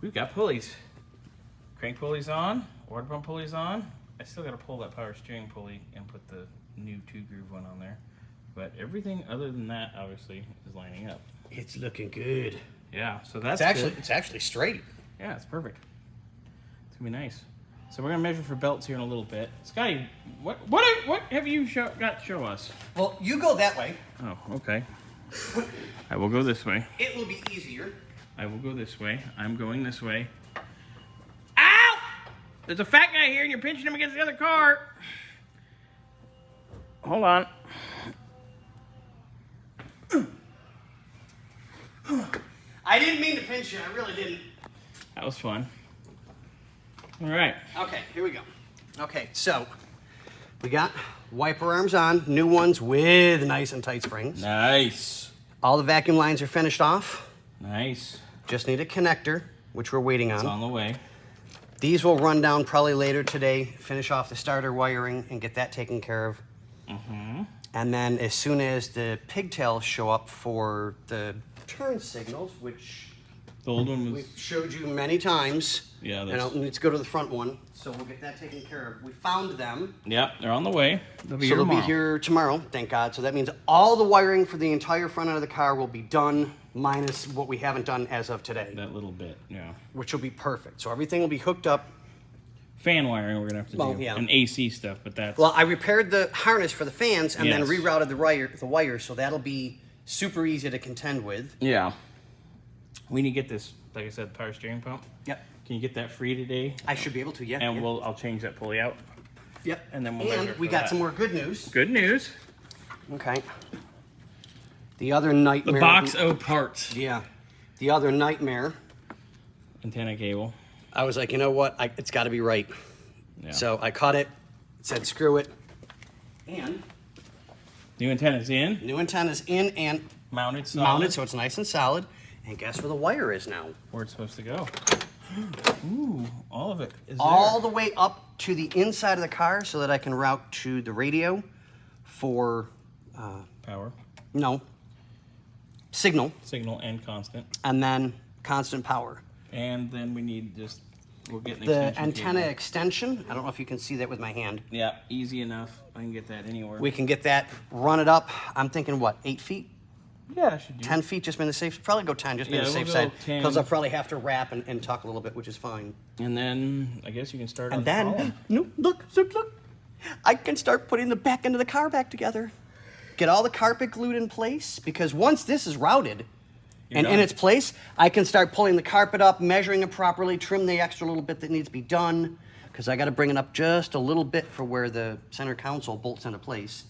we've got pulleys. Crank pulleys on, water pump pulleys on. I still got to pull that power steering pulley and put the new 2-groove one on there. But everything other than that, obviously, is lining up. It's looking good. Yeah, so that's It's actually straight. Yeah, it's perfect. It's gonna be nice. So we're gonna measure for belts here in a little bit. Scotty, what have you got to show us? Well, you go that way. Oh, okay. I will go this way. It will be easier. I will go this way. I'm going this way. Ow! There's a fat guy here and you're pinching him against the other car. Hold on. I didn't mean to pinch you. I really didn't. That was fun. All right. Okay, here we go. Okay, so we got wiper arms on, new ones with nice and tight springs. Nice. All the vacuum lines are finished off. Nice. Just need a connector, which we're waiting on. It's on the way. These will run down probably later today, finish off the starter wiring and get that taken care of. Mm-hmm. And then as soon as the pigtails show up for the turn signals, which The old one was... we've showed you many times. Yeah, And I'll need to go to the front one, so we'll get that taken care of. We found them. Yep, they're on the way. They'll be So here they'll be tomorrow. here tomorrow, thank God. So that means all the wiring for the entire front end of the car will be done, minus what we haven't done as of today, That little bit, yeah. which will be perfect. So everything will be hooked up. Fan wiring we're gonna have to do. Yeah. And AC stuff, but that's... Well, I repaired the harness for the fans and then Yes. rerouted the wires, so that'll be super easy to contend with. Yeah. We need to get this, like I said, power steering pump. Yep. Can you get that free today? I should be able to, yeah. And yeah. I'll change that pulley out. Yep. And then we'll measure we for got that. some more good news. Good news. Okay. The other nightmare. The box of parts. Yeah. The other nightmare. Antenna cable. I was like, you know what? It's got to be right. Yeah. So I cut it, said screw it, and New antenna's in. new antenna's in and Mounted solid. mounted, so it's nice and solid. And guess where the wire is now? Where it's supposed to go. Ooh, all of it is All there. the way up to the inside of the car so that I can route to the radio for, Power, signal, signal, and constant. and then constant power. And then we need just... We'll get an The extension antenna cable. extension, I don't know if you can see that with my hand. Yeah, easy enough. I can get that anywhere. We can get that, run it up. I'm thinking, what, 8 feet? Yeah, I should do 10 feet, just been the safe, probably go 10, just been the Yeah, safe we'll side. go 10. Because I'll probably have to wrap and tuck a little bit, which is fine. And then I guess you can start on And the then, column. no, look, I can start putting the back end of the car back together. Get all the carpet glued in place, because once this is routed You're and in done. its place, I can start pulling the carpet up, measuring it properly, trim the extra little bit that needs to be done, because I got to bring it up just a little bit for where the center console bolts into place.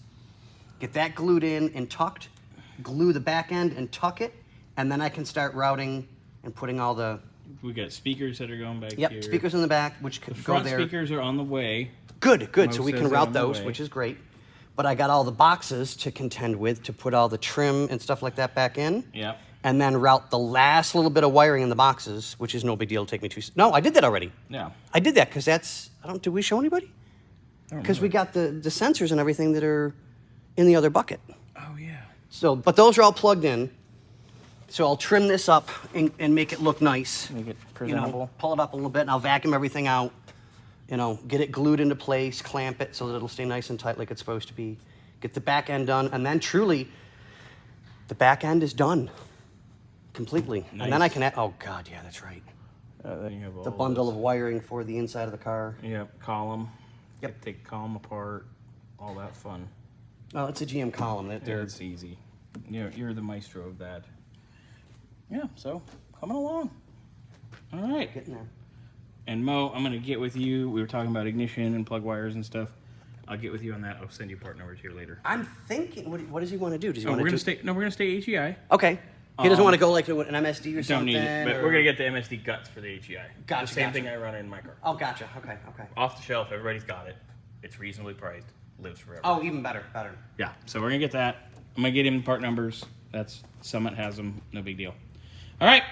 Get that glued in and tucked, glue the back end and tuck it, and then I can start routing and putting all the We got speakers that are going back here. speakers in the back, which could The go front there. speakers are on the way. Good. Mo So we says can they're route on the those, way. which is great. But I got all the boxes to contend with to put all the trim and stuff like that back in. Yep. And then route the last little bit of wiring in the boxes, which is no big deal. It'll take me No, I did that already. Yeah. I did that because that's. Did we show anybody? I don't Because we remember. got the sensors and everything that are in the other bucket. Oh, yeah. So, but those are all plugged in. So I'll trim this up and make it look nice. Make it You know, presentable. pull it up a little bit, and I'll vacuum everything out. Get it glued into place, clamp it so that it'll stay nice and tight like it's supposed to be. Get the back end done, and then truly, the back end is done completely. And then I Nice. can add, oh God, yeah, that's right. Then you have all The bundle those. of wiring for the inside of the car. Yep, column. Yep. Take column apart. All that fun. Oh, it's a GM column. It's easy. You're the maestro of that. Yeah, so coming along. All right. Getting there. And Mo, I'm gonna get with you. We were talking about ignition and plug wires and stuff. I'll get with you on that. I'll send you part numbers here later. I'm thinking, what does he want to do? Does he Oh, want we're to gonna stay. No, we're gonna stay HEI. Okay. He doesn't want to go like to an MSD or Don't something? need it, but or- we're gonna get the MSD guts for the HEI. Gotcha, The same gotcha. thing I run in my car. Oh, gotcha. Okay. Off the shelf, everybody's got it. It's reasonably priced. Lives forever. Oh, even better. Yeah, so we're gonna get that. I'm gonna get him part numbers. Summit has them. No big deal. All right.